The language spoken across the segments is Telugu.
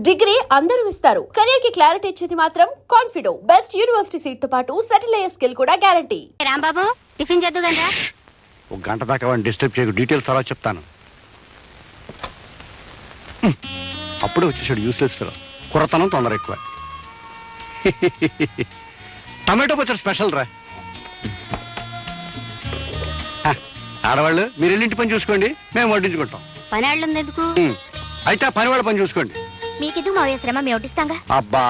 డిగ్రీ అందరూ ఇస్తారు, కెరీర్ కి క్లారిటీ ఇచ్చేది మాత్రం కాన్ఫిడో. బెస్ట్ యూనివర్సిటీ సీట్ తో పాటు సెటిల్ అయ్యే స్కిల్ కూడా గ్యారంటీ. రాంబాబు టిఫిన్ చేద్దుగా. ఒక గంట దాకా వాడిని డిస్టర్బ్ చేయకు, డీటెయిల్స్ తర్వాత చెప్తాను. అప్పుడే వచ్చేసాడు యూస్లెస్ ఫెలో. కుర్రతనం తొందర ఎక్కువ. టమాటో పచ్చడి స్పెషల్ రా. ఆడవాళ్ళు మీరు వెళ్ళి ఇంటి పని చూసుకోండి, మేము వడ్డించుకుంటాం. పని వాళ్ళు ఎందుకు? అయితే ఆ పని వాళ్ళ పని చూసుకోండి. మీకెందుకు మా శ్రమ, మేము వడ్డిస్తాంగా. అబ్బా,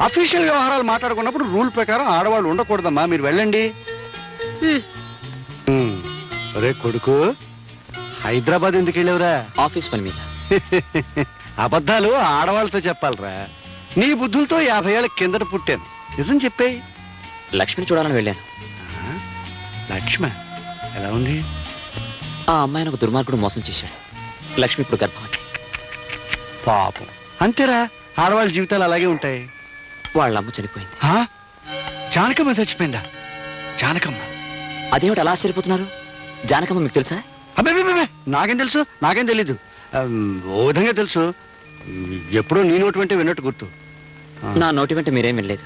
అఫీషియల్ వ్యవహారాలు మాట్లాడుకున్నప్పుడు రూల్ ప్రకారం ఆడవాళ్ళు ఉండకూడదమ్మా, మీరు వెళ్ళండి. అరే కొడుకు, హైదరాబాద్ ఎందుకు వెళ్ళావురా? ఆఫీస్ పని మీద. అబద్ధాలు ఆడవాళ్ళతో చెప్పాలరా. నీ బుద్ధులతో 50 ఏళ్ళ కిందట పుట్టాను, నిజం చెప్పేయి. లక్ష్మిని చూడాలని వెళ్ళాను. లక్ష్మ ఎలా ఉంది? ఆ అమ్మాయిని ఒక దుర్మార్గుడు మోసం చేశాడు. లక్ష్మి ఇప్పుడు గర్భవతి. పాపం, అంతేరా, ఆడవాళ్ళ జీవితాలు అలాగే ఉంటాయి. వాళ్ళ అమ్మ చనిపోయింది. జానకమ్మ చచ్చిపోయిందా? జానకమ్మ? అదేమిటి అలా ఆశ్చర్యపోతున్నారు? జానకమ్మ మీకు తెలుసా? అబ్బే, నాకేం తెలుసు, నాకేం తెలీదు. ఓ విధంగా తెలుసు, ఎప్పుడో నీ నోటి వెంటే విన్నట్టు గుర్తు. నా నోటి వెంట మీరేం వినలేదు.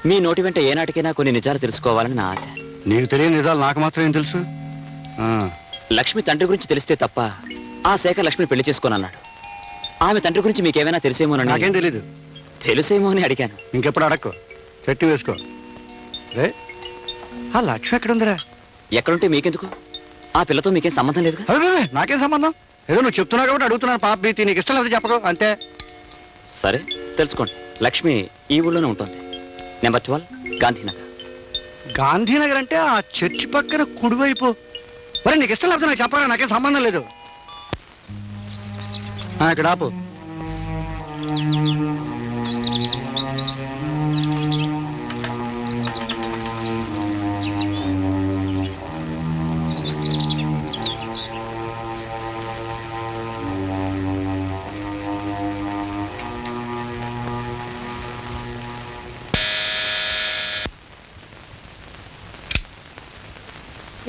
మీ నోటి వెంట ఏనాటికైనా కొన్ని నిజాలు తెలుసుకోవాలని నా ఆశ. నీకు తెలియని నిజాలు నాకు మాత్రం ఏం తెలుసు? లక్ష్మి తండ్రి గురించి తెలిస్తే తప్ప ఆ శేఖర్ లక్ష్మిని పెళ్లి చేసుకోనన్నాడు. ఆమె తండ్రి గురించి మీకేమైనా తెలిసేమోనని. నాకేం తెలీదు. తెలుసేమో అని అడిగాను. ఇంకెప్పుడు అడక్కు, చెట్టు వేసుకో. రే, ఆ లక్ష్మి ఎక్కడుందిరా? ఎక్కడుంటే మీకెందుకు? ఆ పిల్లతో మీకేం సంబంధం లేదుగా. అదే, నాకేం సంబంధం? ఏదో నువ్వు చెప్తున్నావు కాబట్టి అడుగుతున్నాను. పాప ప్రీతి, నీకు ఇష్టం లేదు చెప్పదు అంతే. సరే తెలుసుకోండి. లక్ష్మి ఈ ఊళ్ళోనే ఉంటుంది. నెంబర్ 12 గాంధీనగర్. గాంధీనగర్ అంటే ఆ చర్చి పక్కన కుడివైపు. మరి నీకు ఇష్టం లేకపోతే నాకు చెప్పరా, నాకేం సంబంధం లేదు. ఇక్కడ ఆపు.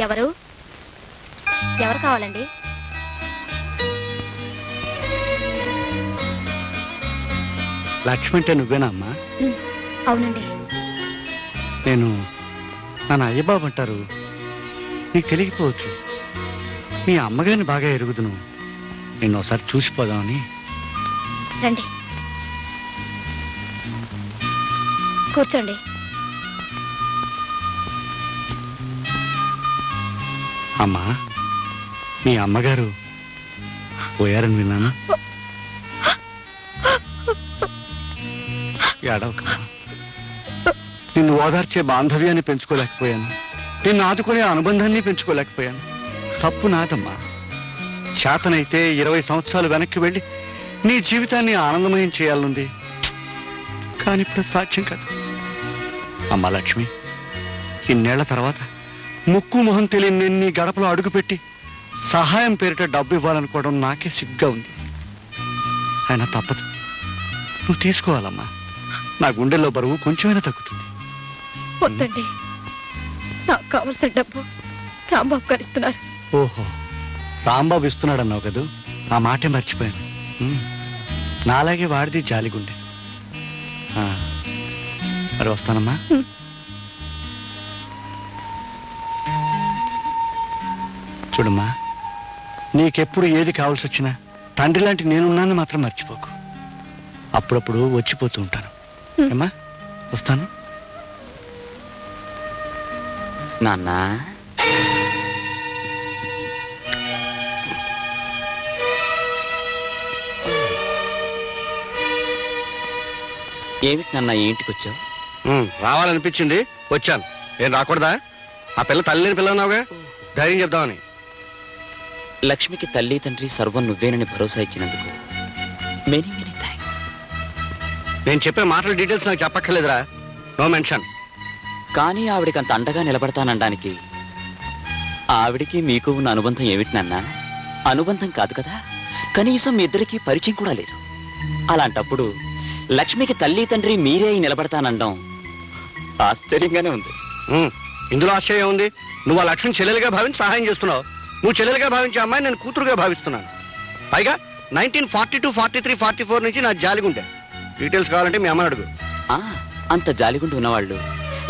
ఎవరు ఎవరు కావాలండి? లక్ష్మి అంటే నువ్వేనా అమ్మా? అవునండి. నేను నన్ను అయ్యబాబు అంటారు, నీకు తెలియకపోవచ్చు. మీ అమ్మగారిని బాగా ఎరుగుదును, నిన్ను ఒకసారి చూసిపోదామని. రండి కూర్చోండి. అమ్మా, మీ అమ్మగారు పోయారని విన్నాను. ఏడవకమ్మా. నిన్ను ఓదార్చే బాంధవ్యాన్ని పెంచుకోలేకపోయాను, నిన్ను ఆదుకునే అనుబంధాన్ని పెంచుకోలేకపోయాను. తప్పు నాదమ్మా. చేతనైతే 20 సంవత్సరాలు వెనక్కి వెళ్ళి నీ జీవితాన్ని ఆనందమయం చేయాలనుంది, కానీ ఇప్పుడు సాధ్యం కాదు. అమ్మా లక్ష్మి, ఇన్నేళ్ల తర్వాత ముక్కు మొహం తెలియని నేను నీ గడపలో అడుగుపెట్టి సహాయం పేరిట డబ్బు ఇవ్వాలనుకోవడం నాకే సిగ్గా ఉంది. అయినా తప్పదు, నువ్వు తీసుకోవాలమ్మా. నా గుండెల్లో బరువు కొంచెమైనా తగ్గుతుంది. వద్దండి, నాకు కావాల్సిన డబ్బు రాంబాబు గారు ఇస్తున్నారు. ఓహో, రాంబాబు ఇస్తున్నాడు అన్నావు కదూ, ఆ మాటే మర్చిపోయాను. నాలాగే వాడిది జాలిగుండె. మరి వస్తానమ్మా. చూడమ్మా, నీకెప్పుడు ఏది కావాల్సి వచ్చినా తండ్రి లాంటి నేనున్నాను మాత్రం మర్చిపోకు. అప్పుడప్పుడు వచ్చిపోతూ ఉంటాను. ఏమ్మా, వస్తాను. నాన్న, ఏమిటి నాన్న ఈ ఇంటికి వచ్చావు? రావాలనిపించింది, వచ్చాను. నేను రాకూడదా? ఆ పిల్ల తల్లి లేని పిల్ల అన్నావుగా, ధైర్యం చెప్దామని. లక్ష్మికి తల్లి తండ్రి సర్వం నువ్వేనని భరోసా ఇచ్చినందుకు మెనీ మెనీ థ్యాంక్స్. నేను చెప్పే మాటల డీటెయిల్స్ నాకు చెప్పక్కర్లేదురా, నో మెన్షన్. కానీ ఆవిడికి అంత అండగా నిలబడతానడానికి ఆవిడికి మీకు ఉన్న అనుబంధం ఏమిటి నాన్న? అనుబంధం కాదు కదా, కనీసం మీ ఇద్దరికి పరిచయం కూడా లేదు. అలాంటప్పుడు లక్ష్మికి తల్లి తండ్రి మీరే నిలబడతానండం ఆశ్చర్యంగానే ఉంది. ఇందులో ఆశ్చర్యం ఉంది? నువ్వు ఆ లక్ష్మిని చెల్లెలుగా భావించి సహాయం చేస్తున్నావు. నువ్వు చెల్లెలుగా భావించే అమ్మాయి నేను కూతురుగా భావిస్తున్నాను. పైగా 1942, 43, 44 నుంచి నా జాలిగుండే. డీటెయిల్స్ కావాలంటే మీ అమ్మని అడుగు. ఆ, అంత జాలిగుండి ఉన్నవాళ్ళు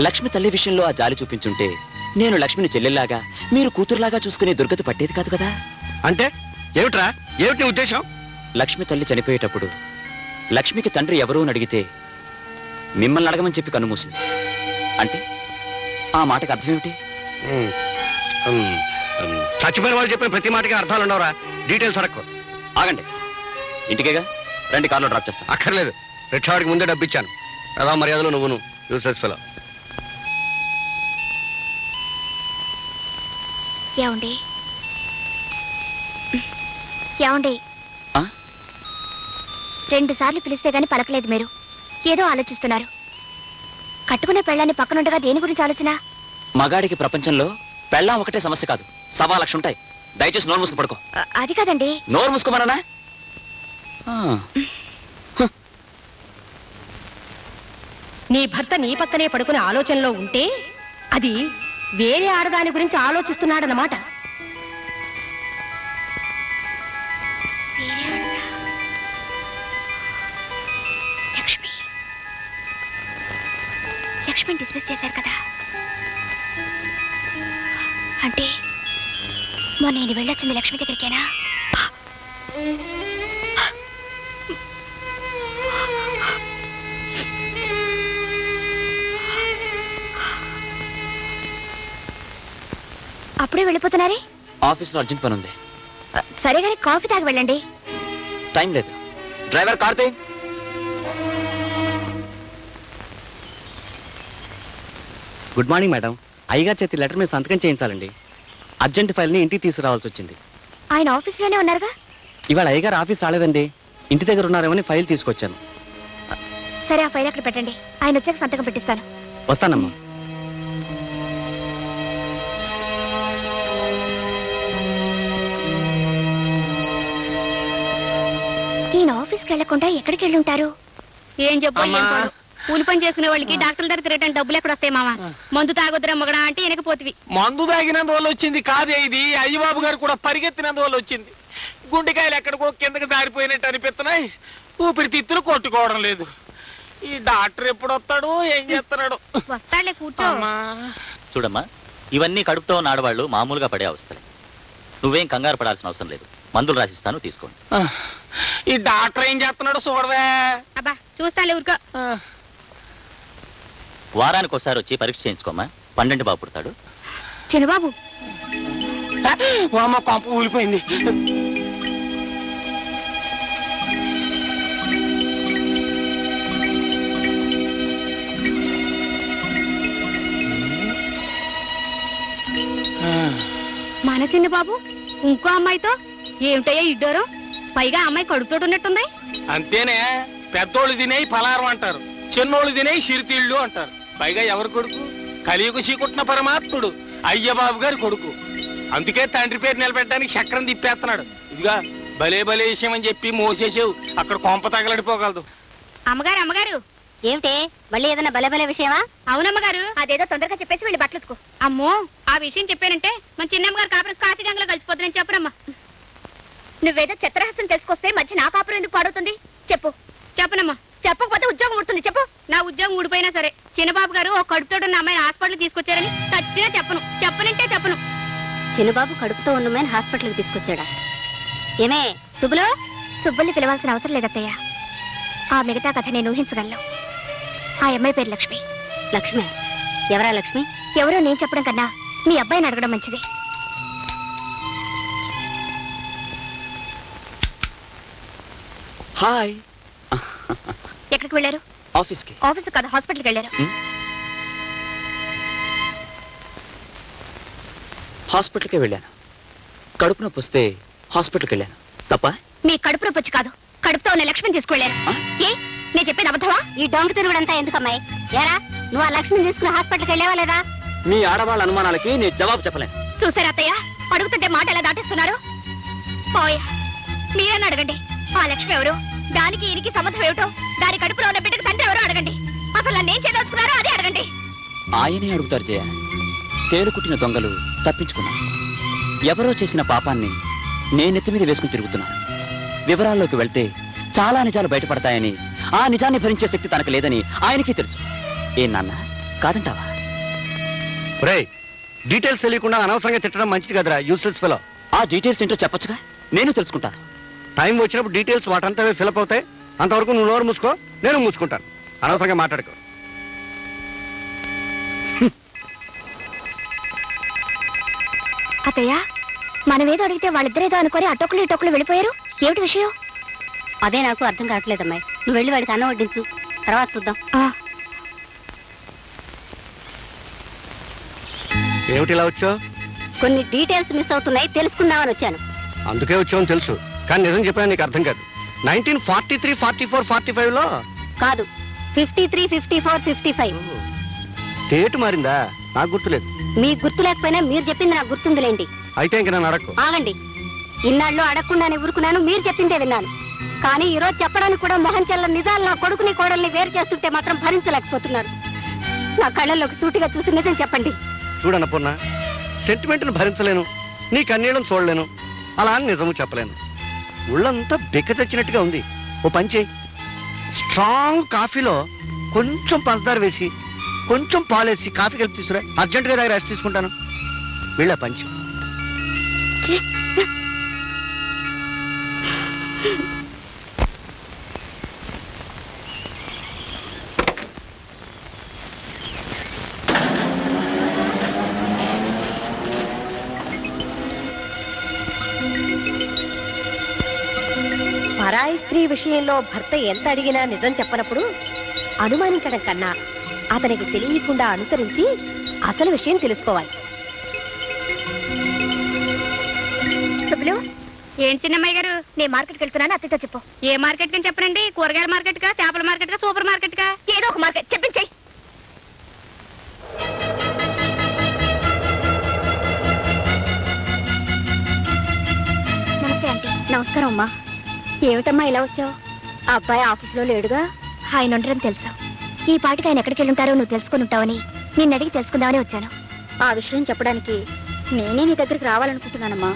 లక్ష్మి తల్లి విషయంలో ఆ జాలి చూపించుంటే నేను లక్ష్మిని చెల్లెల్లాగా మీరు కూతురులాగా చూసుకునే దుర్గతి పట్టేది కాదు కదా. అంటే ఏమిట్రా, ఏమిటి నీ ఉద్దేశం? లక్ష్మి తల్లి చనిపోయేటప్పుడు లక్ష్మికి తండ్రి ఎవరూ అని అడిగితే మిమ్మల్ని అడగమని చెప్పి కన్నుమూసింది. అంటే ఆ మాటకు అర్థం ఏమిటి? చచ్చిపోయిన వాళ్ళు చెప్పిన ప్రతి మాటకి అర్థాలు ఉండవురా. డీటెయిల్స్ అడక్కు. ఆగండి, ఇంటికేగా రండి, కార్లో డ్రాప్ చేస్తాను. అక్కర్లేదు, రిక్షావాడికి ముందే డబ్బు ఇచ్చాను. అలా మర్యాదలో నువ్వును యూస్లెస్ ఫెలో. ఏమండి ఏమండి ఆ? 2 సార్లు పిలిస్తే గాని పలకలేదు మీరు. ఏదో ఆలోచిస్తున్నారు. కట్టుకునే పెళ్ళాన్ని పక్కనుండగా దేని గురించి ఆలోచన? మగాడికి ప్రపంచంలో పెళ్ళాం ఒకటే సమస్య కాదు, 1.25 లక్షలు ఉంటాయి. దయచేసి నోరు మూసుకు పడుకో. అది కాదండి. నోరు మూసుకోమన్నానా? నీ భర్త నీ పక్కనే పడుకునే ఆలోచనలో ఉంటే అది వేరే ఆడదాని గురించి ఆలోచిస్తున్నాడన్నమాట. లక్ష్మి లక్ష్మిని డిస్మిస్ చేశారు కదా. అంటే నేను వెళ్ళొచ్చింది లక్ష్మి దగ్గరికేనా? అప్పుడే వెళ్ళిపోతున్నారే? ఆఫీస్లో అర్జెంట్ పని ఉంది. సరే గానీ కాఫీ తాగి వెళ్ళండి. టైం లేదు. Driver Karthi. Good morning madam. అయ్యగారి చేతి లెటర్ మీద సంతకం చేయించాలండి. అర్జెంట్ ఫైల్ని ఇంటికి తీసుకురావాల్సి వచ్చింది. ఆయన ఆఫీస్లోనే ఉన్నారుగా? ఇవాళ అయ్యగారు ఆఫీస్ రాలేదండి, ఇంటి దగ్గర ఉన్నారేమని ఫైల్ తీసుకొచ్చాను. సరే, ఆ ఫైల్ అక్కడ పెట్టండి. ఆయన వచ్చాక సంతకం పెట్టిస్తాను. వస్తానమ్మా. ఈయన ఆఫీస్కి వెళ్లకుండా ఎక్కడికి వెళ్ళి ఉంటారు? ఏం చెప్పు, కూలి పని చేసుకునే వాళ్ళకి డాక్టర్ల దగ్గర తిరగడానికి డబ్బులు ఎక్కడ వస్తాయి మామ? మందు తాగొద్దురా మగడా అంటే వెనకపోతివి. మందు తాగినందువల్ల వచ్చింది కాదే ఇది. అయ్యబాబు గారు కూడా పరిగెత్తినందువల్ల వచ్చింది. గుండెకాయలు ఎక్కడికో కిందకి దారిపోయినట్టు అనిపిస్తున్నాయి. ఊపిరితిత్తులు కొట్టుకోవడం లేదు. ఈ డాక్టర్ ఎప్పుడు వస్తాడు, ఏం చేస్తున్నాడు? వస్తాడులే, కూర్చో. చూడమ్మా, ఇవన్నీ కడుపుతో ఉన్న ఆడవాళ్ళు మామూలుగా పడే అవస్థలే. నువ్వేం కంగారు పడాల్సిన అవసరం లేదు. మందులు రాసిస్తాను, తీసుకోండి. ఈ డాక్టర్ ఏం చేస్తున్నాడు చూడవే. అబ్బా చూస్తానులే, ఊరుకో. వారానికి ఒకసారి వచ్చి పరీక్ష చేయించుకోమ్మా. 12 బాబు పుడతాడు. చిన్నబాబు, అమ్మ కొంప ఊలిపోయింది. మన చిన్న బాబు ఇంకో అమ్మాయితో ఏమిటయ్యా ఇడ్డోరు? పైగా అమ్మాయి కడుపుతోటి ఉన్నట్టుంది. అంతేనే, పెద్దోళ్ళు తినేయి పలారం అంటారు, చిన్నోళ్ళు తినేయి సిరితీళ్ళు అంటారు. పైగా ఎవరు కొడుకు? కలియుగ శ్రీకుట్న పరమాత్ముడు అయ్యబాబు గారి కొడుకు. అందుకే తండ్రి పేరు నిలబెట్టడానికి చక్రం తిప్పేస్తున్నాడు. ఇదిగా భలే భలే విషయం అని చెప్పి మోసేసావు, అక్కడ కొంప తగలడిపోగలదు. అమ్మగారు అమ్మగారు, ఏమిటే మళ్ళీ ఏదైనా బలబల విషయమా? అవునమ్మగారు. అదేదో తొందరగా చెప్పేసి వెళ్ళి బట్టలు ఉతుకో. అమ్మో, ఆ విషయం చెప్పానంటే మన చిన్నమ్మగారు కాపురం కాశీగంగలో కలిసిపోతుందని చెప్పరమ్మా. నువ్వేదో చిత్రహాసం తెలుసుకొస్తే మధ్య నా కాపురం ఎందుకు పాడవుతుంది? చెప్పు. చెప్పనమ్మా. చెప్పకపోతే ఉద్యోగం ఉడుతుంది. చెప్పు. నా ఉద్యోగం ఊడిపోయినా సరే చిన్నబాబు గారు ఒక కడుపుతోడున్న అమ్మాయిని హాస్పిటల్ తీసుకొచ్చారని ఖచ్చితంగా చెప్పను. చెప్పనంటే చెప్పను. చిన్నబాబు కడుపుతో ఉన్నమని హాస్పిటల్కి తీసుకొచ్చాడా? ఏమే సుబ్బులు? సుబ్బుల్ని పిలవాల్సిన అవసరం లేదత్తయ్య. ఆ మిగతా కథ నేను ఊహించగలను. ఆ అమ్మాయి పేరు లక్ష్మి. లక్ష్మి? ఎవరా లక్ష్మి? ఎవరో నేను చెప్పడం కన్నా మీ అబ్బాయిని అడగడం మంచిది. హాయ్. ఎక్కడికి వెళ్ళారు? ఆఫీస్కి. ఆఫీస్ కదా, హాస్పిటల్కి వెళ్ళారు. హాస్పిటల్కి వెళ్ళాను. కడుపు నొప్పి వస్తే హాస్పిటల్కి వెళ్ళాను. తప్ప? మీ కడుపు నొప్పి వచ్చి కాదు, కడుపుతో ఉన్న లక్ష్మిని తీసుకువెళ్ళారు. ఏ నేను చెప్పేది అబద్ధమా? ఈ డొంక తిరుగుడంతా ఎందుకమ్మాయి? ఏరా, నువ్వు ఆ లక్ష్మిని తీసుకుని హాస్పిటల్కి వెళ్ళావా లేదా? మీ ఆడవాళ్ళ అనుమానాలకి నేను జవాబు చెప్పలేను. చూసారా అత్తయ్య, అడుగుతుంటే మాట ఎలా దాటిస్తున్నారు? పోయా, మీరన్నా అడగండి. ఆ లక్ష్మి ఎవరు, దానికి ఈయనకి సంబంధం ఏమిటో, దాని కడుపులో ఉన్న బిడ్డకు తండ్రి ఎవరో అడగండి. అసలు నన్ను ఏం చేయదలుచుకున్నారో అదే అడగండి. ఆయనే అడుగుతారు జయ. తేలుకుట్టిన దొంగలు తప్పించుకున్నాను. ఎవరో చేసిన పాపాన్ని నేనెత్తి మీద వేసుకుని తిరుగుతున్నాను. వివరాల్లోకి వెళ్తే చాలా నిజాలు బయటపడతాయని, ఆ నిజాన్ని భరించే శక్తి తనకు లేదని ఆయనకి తెలుసు. ఏ నాన్న, కాదంటావా? రేయ్, డీటెయిల్స్ తెలియకుండా అనవసరంగా తిట్టడం మంచిది కదరా, యూస్లెస్ ఫెలో. ఆ డీటెయిల్స్ ఏంటో చెప్పొచ్చుగా, నేను తెలుసుకుంటాను. టైం వచ్చినప్పుడు డీటెయిల్స్ వాటంతా ఫిలప్ అవుతాయి. అంతవరకు నువ్వు నోరు మూసుకో, నేను మూసుకుంటాను. అనవసరంగా మాట్లాడుకో. అత్తయ్య, మనమేదో అడిగితే వాళ్ళిద్దరేదో అనుకొని అటొక్కలు ఇటొక్కలు వెళ్ళిపోయారు. ఏమిటి విషయం? అదే నాకు అర్థం కావట్లేదమ్మాయి. నువ్వు వెళ్ళి వాడికి అన్నం వడ్డించు, తర్వాత చూద్దాం. ఏమిటి ఇలా వచ్చావు? కొన్ని డీటెయిల్స్ మిస్ అవుతున్నాయి, తెలుసుకుందామని వచ్చాను. అందుకే వచ్చావని తెలుసు, కానీ నిజం చెప్పినా నీకు అర్థం కాదు. 1943, 44, 45లో కాదు, 53, 54, 55. డేట్ మారిందా? నాకు గుర్తులేదు. మీకు గుర్తు లేకపోయినా మీరు చెప్పింది నాకు గుర్తుందిలేండి. అయితే ఇంక నన్ను అడక్కు. ఆగండి. ఇన్నాళ్ళు అడగకుండానే ఊరుకున్నాను, మీరు చెప్పిందే విన్నాను. కానీ ఈ రోజు చెప్పడానికి కూడా మొహం చెల్ల నిజాలు నా కొడుకుని కోడల్ని వేరు చేస్తుంటే మాత్రం భరించలేకపోతున్నాను. నా కళ్ళల్లోకి సూటిగా చూసి నిజం చెప్పండి. చూడన్నపూర్ణ, సెంటిమెంట్ను భరించలేను, నీ కన్నీళ్ళను చూడలేను, అలా అని నిజము చెప్పలేను. ఒళ్ళంతా బిక్క తెచ్చినట్టుగా ఉంది. ఓ పని చేయి, స్ట్రాంగ్ కాఫీలో కొంచెం పంచదార వేసి కొంచెం పాలేసి కాఫీ కలిపి తీసుకురా. అర్జెంటుగా దగ్గర రెస్ట్ తీసుకుంటాను. వీళ్ళ పంచి పరాయి స్త్రీ విషయంలో భర్త ఎంత అడిగినా నిజం చెప్పనప్పుడు అనుమానించడం కన్నా అతనికి తెలియకుండా అనుసరించి అసలు విషయం తెలుసుకోవాలి. సుబ్బులు, ఏం చిన్నమ్మాయి గారు? నేను మార్కెట్కి వెళ్తున్నాను, అత్తయ్యతో చెప్పు. ఏ మార్కెట్ కని చెప్పనండి? కూరగాయల మార్కెట్ కా, చేపల మార్కెట్ కా, సూపర్ మార్కెట్ కా? ఏదో ఒక మార్కెట్ చెప్పించేయి. నమస్తే ఆంటీ. నమస్కారం అమ్మా. ఏమిటమ్మా ఇలా వచ్చావు? ఆ అబ్బాయి ఆఫీసులో లేడుగా? ఆయన ఉండడం తెలుసు. ఈ పాటికి ఆయన ఎక్కడికి వెళ్ళుంటారో నువ్వు తెలుసుకుని ఉంటావని నిన్ను అడిగి తెలుసుకుందామని వచ్చాను. ఆ విషయం చెప్పడానికి నేనే నీ దగ్గరికి రావాలనుకుంటున్నానమ్మా.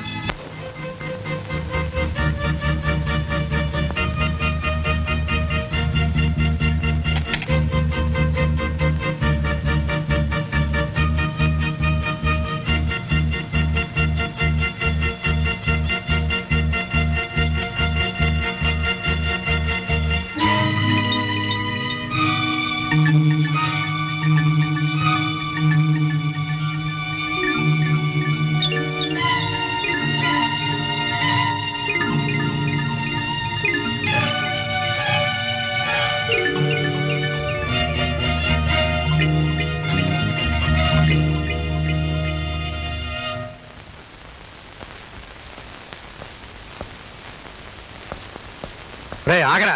రే ఆగరా,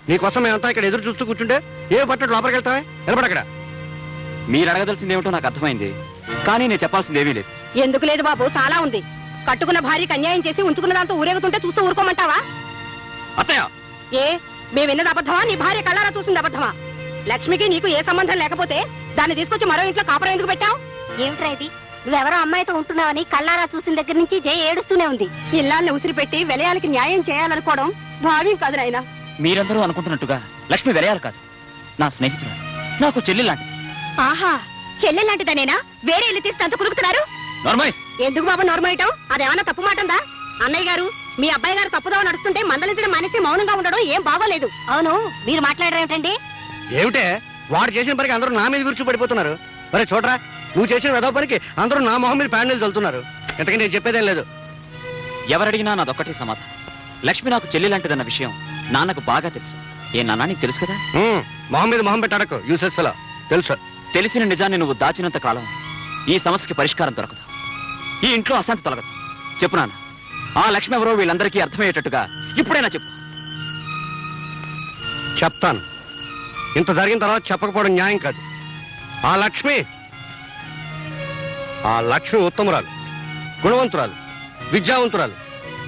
నీకోసం మేమంతా ఇక్కడ ఎదురు చూస్తూ కూర్చుంటే ఏ పట్టడు లోపలికి వెళ్తావే? నిలబడక్కడ. మీరు అడగదలసింది ఏమిటో నాకు అర్థమైంది, కానీ నేను చెప్పాల్సింది ఏమీ లేదు. ఎందుకు లేదు బాబు, చాలా ఉంది. కట్టుకున్న భార్యకి అన్యాయం చేసి ఉంచుకున్న దాంతో ఊరేగుతుంటే చూస్తూ ఊరుకోమంటావా? అత్తయ్య, ఏ మేము విన్నది అబద్ధమా? నీ భార్య కళ్ళారా చూసింది అబద్ధమా? లక్ష్మికి నీకు ఏ సంబంధం లేకపోతే దాన్ని తీసుకొచ్చి మరో ఇంట్లో కాపురం ఎందుకు పెట్టావు? ఏమిట్రా ఇది? నువ్వెవరో అమ్మాయితో ఉంటున్నావని కళ్ళారా చూసిన దగ్గర నుంచి జయ ఏడుస్తూనే ఉంది. ఇల్లాన్ని ఉసిరి పెట్టి విలయానికి న్యాయం చేయాలనుకోవడం భావ్యం కాదు నాయనా. మీరందరూ అనుకుంటున్నట్టుగా లక్ష్మి వెరయాలు కాదు, నా స్నేహితురాలు, నాకు చెల్లి లాంటిది. ఆహా, చెల్లెలాంటిదనేనా? వేరే ఇల్లు తీస్తే అంత కులుకుతున్నారు? నార్మల్. ఎందుకు బాబు నోర్మయటం? అదేమన్నా తప్పు మాటందా? అన్నయ్య గారు, మీ అబ్బాయి గారు తప్పుదో నడుస్తుంటే మందలించడం మానేసి మౌనంగా ఉండడం ఏం బాగోలేదు. అవును, మీరు మాట్లాడరేమిటండి? ఏమిటే, వాడు చేసిన పనికి అందరూ నా మీద విరుచు పడిపోతున్నారు. మరి చూడరా, నువ్వు చేసిన వెదవ పనికి అందరూ నా మొహం మీద ప్యాండిల్ చల్లుతున్నారు. ఇంతకీ నేను చెప్పేదేం లేదు. ఎవరడిగినా నాదొక్కటే సమాధానం. లక్ష్మి నాకు చెల్లి లాంటిదన్న విషయం నాన్నకు బాగా తెలుసు. ఏ నాన్న, నీకు తెలుసు కదా? మొహం మీద మొహం పెట్టడకు, యూసెస్ ఫెలో. తెలుసు. తెలిసిన నిజాన్ని నువ్వు దాచినంత కాలం ఈ సమస్యకి పరిష్కారం దొరకదు, ఈ ఇంట్లో అశాంతి తొలగదు. చెప్పు నాన్న, ఆ లక్ష్మి ఎవరో వీళ్ళందరికీ అర్థమయ్యేటట్టుగా ఇప్పుడైనా చెప్పు. చెప్తాను. ఇంత జరిగిన తర్వాత చెప్పకపోవడం న్యాయం కాదు. ఆ లక్ష్మి ఉత్తమురాలు, గుణవంతురాలు, విద్యావంతురాలు,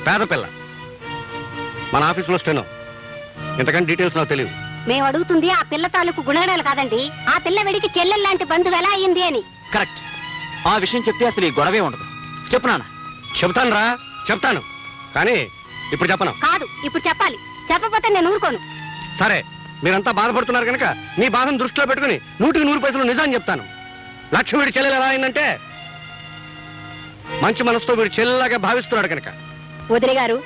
పేద పిల్ల. మన ఆఫీసులో స్టెనో. ఇంతకంటే డీటెయిల్స్ నాకు తెలియదు. మేము అడుగుతుంది ఆ పిల్ల తాలూకు గుణగణాలు కాదండి, ఆ పిల్ల వెడికి చెల్లెల్లాంటి బంధువు ఎలా అయింది అని. కరెక్ట్. ఆ విషయం చెప్తే అసలు ఈ గొడవే ఉండదు. చెప్పు నాన్న. చెప్తాను రా, చెప్తాను. కానీ ఇప్పుడు చెప్పను. కాదు, ఇప్పుడు చెప్పాలి. చెప్పకపోతే నేను ఊరుకోను. సరే, మీరంతా బాధపడుతున్నారు కనుక మీ బాధను దృష్టిలో పెట్టుకుని 100% నిజాన్ని చెప్తాను. లక్ష్మి వీడి చెల్లెలు ఎలా అయిందంటే మంచి మనసుతో వీడి చెల్లెలాగా భావిస్తున్నాడు కనుక. వదిన గారు,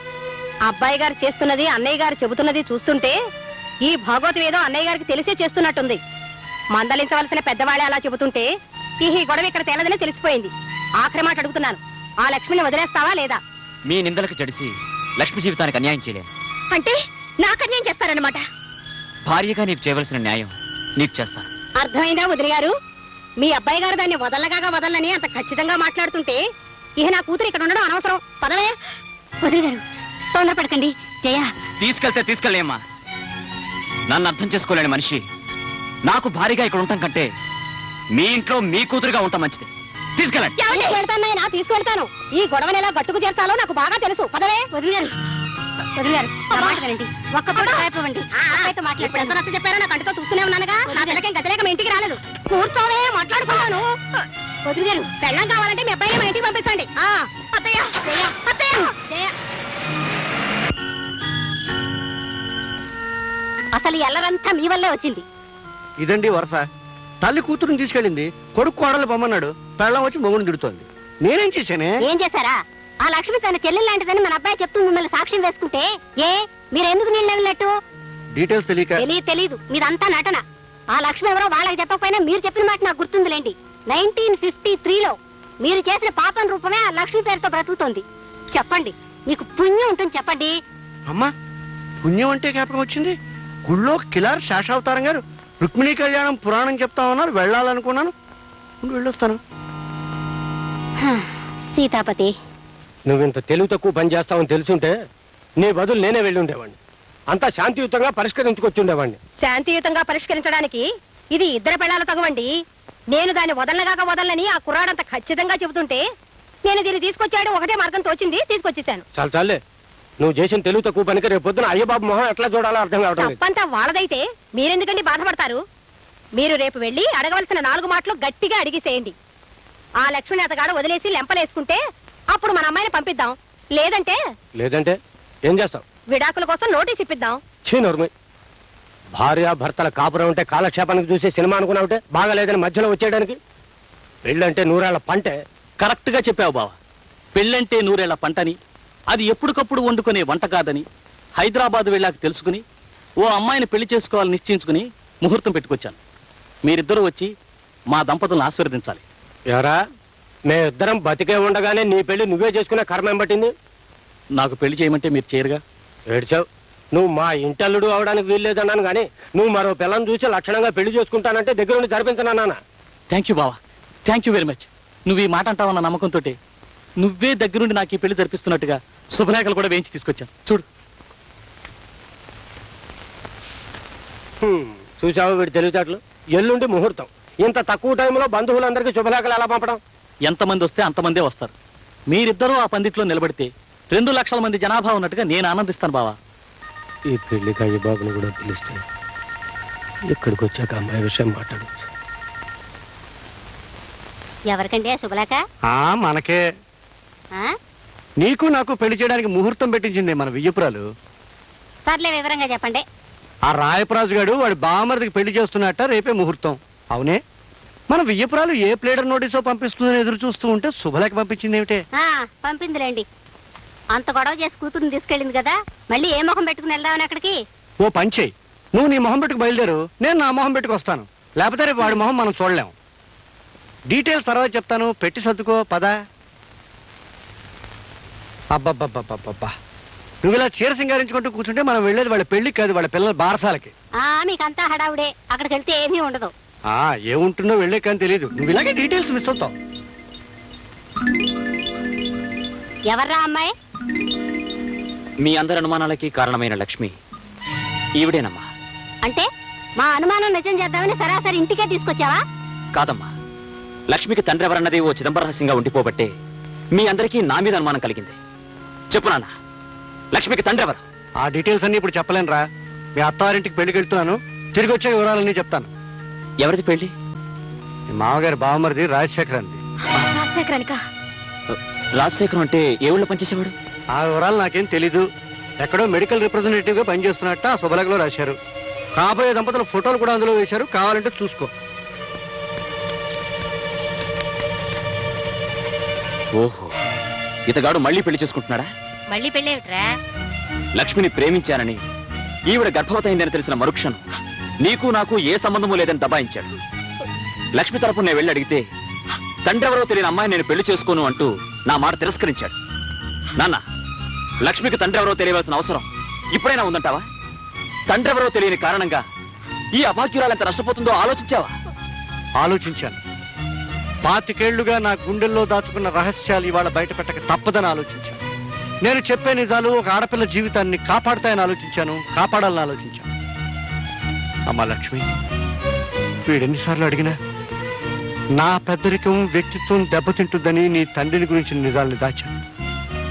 అబ్బాయి గారు చేస్తున్నది అన్నయ్య గారు చెబుతున్నది చూస్తుంటే ఈ భాగవతం ఏదో అన్నయ్య గారికి తెలిసే చేస్తున్నట్టుంది. మందలించవలసిన పెద్దవాళ్ళే అలా చెబుతుంటే ఈ గొడవ ఇక్కడ తేలదని తెలిసిపోయింది. ఆఖరి మాట అడుగుతున్నాను, ఆ లక్ష్మిని వదిలేస్తావా లేదా? మీ నిందలకు జడిసి లక్ష్మి జీవితానికి అన్యాయం చేయలేను. అంటే నాకు అన్యాయం చేస్తారన్నమాట. భార్యగా నీకు చేయవలసిన న్యాయం నీకు చేస్తాను. అర్థమైందా వదిన గారు? మీ అబ్బాయి గారు దాన్ని వదలని అంత ఖచ్చితంగా మాట్లాడుతుంటే ఇహ నా కూతురు ఇక్కడ ఉండడం అనవసరం. పదవే. వదిలి గారు, తొందరపడకండి. జయ, తీసుకెళ్తే తీసుకెళ్ళేమ్మా. నన్ను అర్థం చేసుకోలేని మనిషి నాకు భారీగా ఇక్కడ ఉండటం కంటే మీ ఇంట్లో మీ కూతురుగా ఉంటాం మంచిది. తీసుకెళ్ళండి. తీసుకెళ్తాను, తీసుకెళ్తాను. ఈ గొడవని ఎలా గట్టుకు చేర్చాలో నాకు బాగా తెలుసు. పదవే. వదిలి గారు, వదిలి గారు, నా మాట వినండి. ఒక్క పూట అయిపోవండి. అబ్బాయితో ఎంత నచ్చ చెప్పారో నా కంటితో చూస్తూనే ఉన్నానుగా. నా పిల్లకేం గతిలేక మీ ఇంటికి రాలేదు. కూర్చోవే, మాట్లాడుకున్నాను. వదిలి గారు, పెళ్ళం కావాలంటే మీ అబ్బాయిని మా ఇంటికి పంపించండి. అత్తయ్య, జయ, అత్తయ్య, జయ. అసలు ఎల్లరంతా మీ వల్లే వచ్చింది. ఇదండి వరస. తల్లి కూతురుని తీసుకెళ్ళింది, కొడుకు కోడలు పొమ్మన్నాడు, పెళ్ళం వచ్చి మొగుడు తిడుతోంది. నేనేం చేశానే? ఏం చేశారా? ఆ లక్ష్మి తన చెల్లెలు లాంటిదని మన అబ్బాయి చెప్తూ మిమ్మల్ని సాక్ష్యం వేసుకుంటే మీరు ఎందుకు నీళ్ళెళ్ళినట్టు? డీటెయిల్స్ తెలియక. తెలీదు, మీదంతా నటన. ఆ లక్ష్మి ఎవరో వాళ్ళకి చెప్పకపోయినా మీరు చెప్పిన మాట నాకు గుర్తుందిలేండి. 1953లో మీరు చేసిన పాపం రూపమే ఆ లక్ష్మి పేరుతో బ్రతుకుతోంది. చెప్పండి, మీకు పుణ్యం ఉంటుంది, చెప్పండి. అమ్మా, పుణ్యం అంటే జ్ఞాపకం వచ్చింది. గుళ్ళో కిలార్ శేషావతారం గారు రుక్మిణీ కళ్యాణం పురాణం చెప్తా ఉన్నారు. వెళ్ళాలనుకున్నాను, వెళ్ళొస్తాను. సీతాపతి, నువ్వింత తెలివి తక్కువ పని చేస్తావని తెలుసుంటే నీ బదులు నేనే వెళ్ళి ఉండేవాడిని. అంతా శాంతియుతంగా పరిష్కరించుకొచ్చి ఉండేవాడిని. శాంతియుతంగా పరిష్కరించడానికి ఇది ఇద్దరు పెళ్ళాల తగవండి. నేను దాన్ని వదలని ఆ కుర్రాడంత ఖచ్చితంగా చెబుతుంటే నేను దీన్ని తీసుకొచ్చాడు, ఒకటే మార్గం తోచింది, తీసుకొచ్చేసాను. చాలే, నువ్వు చేసిన తెలివి తక్కువ పనికి రేపు పొద్దున అయ్యబాబు మొహం ఎట్లా చూడాలో అర్థం కావడం లేదు. తప్పంతా వాళ్ళదైతే మీరెందుకండి బాధపడతారు? మీరు రేపు వెళ్ళి అడగవలసిన 4 మాటలు గట్టిగా అడిగిసేయండి. ఆ లక్ష్మిని అతగాడు వదిలేసి లెంపలేసుకుంటే అప్పుడు మన అమ్మాయిని పంపిద్దాం. లేదంటే ఏం చేస్తావు? విడాకుల కోసం నోటీస్ ఇప్పిద్దాం. చీనోర్మి, భార్య భర్తల కాపురం ఉంటే కాలక్షేపానికి చూసే సినిమా అనుకున్నావుంటే బాగాలేదని మధ్యలో వచ్చేయడానికి. పెళ్ళంటే 100 ఏళ్ల పంటే. కరెక్ట్ గా చెప్పావు బావ. పెళ్ళంటే 100 ఏళ్ల పంటని, అది ఎప్పటికప్పుడు వండుకునే వంట కాదని హైదరాబాద్ వెళ్ళాక తెలుసుకుని ఓ అమ్మాయిని పెళ్లి చేసుకోవాలని నిశ్చయించుకుని ముహూర్తం పెట్టుకొచ్చాను. మీరిద్దరూ వచ్చి మా దంపతులను ఆశీర్వదించాలి. ఎవరా, మేమిద్దరం బతికే ఉండగానే నీ పెళ్లి నువ్వే చేసుకునే కర్మ ఏం పట్టింది? నాకు పెళ్లి చేయమంటే మీరు చేయరుగా. ఏడ్చావు. నువ్వు మా ఇంటల్లుడు అవడానికి వీల్లేదన్నాను కానీ నువ్వు మరో పిల్లని చూసి లక్షణంగా పెళ్లి చేసుకుంటానంటే దగ్గరుండి జరిపించనన్నా. థ్యాంక్ యూ బావా, థ్యాంక్ యూ వెరీ మచ్. నువ్వు ఈ మాట అంటావన్న నమ్మకంతో నువ్వే దగ్గరుండి నాకు ఈ పెళ్లి జరిపిస్తున్నట్టుగా శుభలేఖలు కూడా వేయించి తీసుకొచ్చాను. చూడు. చూసావు వీడి తెలివితేటలు. ఎల్లుండి ముహూర్తం. ఇంత తక్కువ టైంలో బంధువులందరికీ శుభలేఖలు ఎలా పంపడం? ఎంతమంది వస్తే అంతమందే వస్తారు. మీరిద్దరూ ఆ పందిట్లో నిలబడితే 2 లక్షల మంది జనాభా ఉన్నట్టుగా నేను ఆనందిస్తాను బావా. ఈ పెళ్లికి అయ్య బాబుని కూడా పిలిస్తే ఇక్కడికి వచ్చాక అమ్మాయి విషయం మాట్లాడచ్చు. ఎవరికండి శుభలేఖ? మనకే. నీకు నాకు పెళ్లి చేయడానికి ముహూర్తం పెట్టించింది మన వియ్యపురాలు. సర్లే, వివరంగా చెప్పండి. ఆ రాయపరాజు గారు వాడి బామర్దికి పెళ్లి చేస్తున్నట్ట రేపే ముహూర్తం. అవునే, మన వియ్యపురాలు ఏ ప్లేడర్ నోటీసో పంపిస్తుందని ఎదురు చూస్తూ ఉంటే శుభలేఖ పంపించింది ఏమిటే? పంపిందిలేండి. అంత గొడవ చేసి కూతురుని తీసుకెళ్ళింది కదా, మళ్ళీ ఏ మొహం పెట్టుకుని వెళ్దామని అక్కడికి? ఓ పని చెయ్యి, నువ్వు నీ మొహం పెట్టుకు బయలుదేరు, నేను నా మొహం పెట్టుకు వస్తాను. లేకపోతే రేపు వాడి మొహం మనం చూడలేం. డీటెయిల్స్ తర్వాత చెప్తాను, పెట్టి సర్దుకో పద. అబ్బబ్బబ్బబ్బబ్బా, నువ్వు ఇలా చీర సింగారించుకుంటూ కూర్చుంటే మనం వెళ్ళేది వాళ్ళ పెళ్లికి కాదు, వాళ్ళ పిల్లల బారసాలకి. మీకంతా హడావుడే, అక్కడికి వెళ్తే ఏమీ ఉండదు. ఏముంటుందో వెళ్ళే కానీ తెలియదు. నువ్వు ఇలాగే డీటెయిల్స్ మిస్ అవుతావు. ఎవర్రా అమ్మాయి? మీ అందరి అనుమానాలకి కారణమైన లక్ష్మి ఈవిడేనమ్మా. అంటే మా అనుమానం నిజం చేద్దామని సరాసరి ఇంటికే తీసుకొచ్చావా? కాదమ్మా, లక్ష్మికి తండ్రి ఎవరన్నది ఓ చిదంబర రహస్యంగా ఉండిపోబట్టే మీ అందరికీ నా మీద అనుమానం కలిగింది. చెప్పు నాన్న, లక్ష్మికి తండ్రి ఎవరు? ఆ డీటెయిల్స్ అన్ని ఇప్పుడు చెప్పలేను రా. మీ అత్తారింటికి పెళ్లికి వెళ్తున్నాను, తిరిగి వచ్చే వివరాలన్నీ చెప్తాను. ఎవరిది పెళ్లి? మీ మామగారి బావమరిది రాజశేఖర్ అంది. రాజశేఖరానికా? రాజశేఖరం అంటే ఏ ఊళ్ళో పనిచేసేవాడు? ఆ వివరాలు నాకేం తెలీదు. ఎక్కడో మెడికల్ రిప్రజెంటేటివ్ గా పనిచేస్తున్నట్ట ఆ శుభలేఖలో రాశారు. కాబోయే దంపతుల ఫోటోలు కూడా అందులో వేశారు, కావాలంటే చూసుకో. ఓహో, ఇతగాడు మళ్ళీ పెళ్లి చేసుకుంటున్నాడా? మళ్ళీ పెళ్ళేమిట్రా? లక్ష్మిని ప్రేమించానని, ఈవిడ గర్భవతయిందని తెలిసిన మరుక్షణం నీకు నాకు ఏ సంబంధము లేదని దబాయించాడు. లక్ష్మి తరపున నేను వెళ్ళి అడిగితే తండ్రి ఎవరో తెలియని అమ్మాయిని నేను పెళ్లి చేసుకోను అంటూ నా మాట తిరస్కరించాడు. నాన్న, లక్ష్మికి తండ్రి ఎవరో తెలియవలసిన అవసరం ఇప్పుడైనా ఉందంటావా? తండ్రి ఎవరో తెలియని కారణంగా ఈ అభాగ్యురాలు ఎంత నష్టపోతుందో ఆలోచించావా? ఆలోచించాను. 25 ఏళ్లుగా నా గుండెల్లో దాచుకున్న రహస్యాలు ఇవాళ బయట పెట్టక తప్పదని ఆలోచించాను. నేను చెప్పే నిజాలు ఒక ఆడపిల్ల జీవితాన్ని కాపాడుతాయని ఆలోచించాను, కాపాడాలని ఆలోచించాను. అమ్మా లక్ష్మి, వీడెన్నిసార్లు అడిగినా నా పెద్దరికం వ్యక్తిత్వం దెబ్బతింటుందని నీ తండ్రిని గురించిన నిజాలను దాచాను.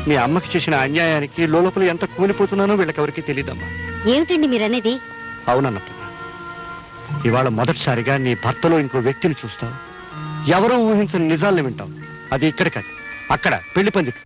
మీ అమ్మకి చేసిన అన్యాయానికి లోపల ఎంత కూలిపోతున్నానో వీళ్ళకెవరికి తెలియదమ్మా. ఏమిటండి మీరనేది? అవునన్నప్పుడు ఇవాళ మొదటిసారిగా నీ భర్తలో ఇంకో వ్యక్తిని చూస్తావు. ఎవరో ఊహించని నిజాలను వింటావు. అది ఇక్కడ కాదు, అక్కడ పెళ్లి పందిటి.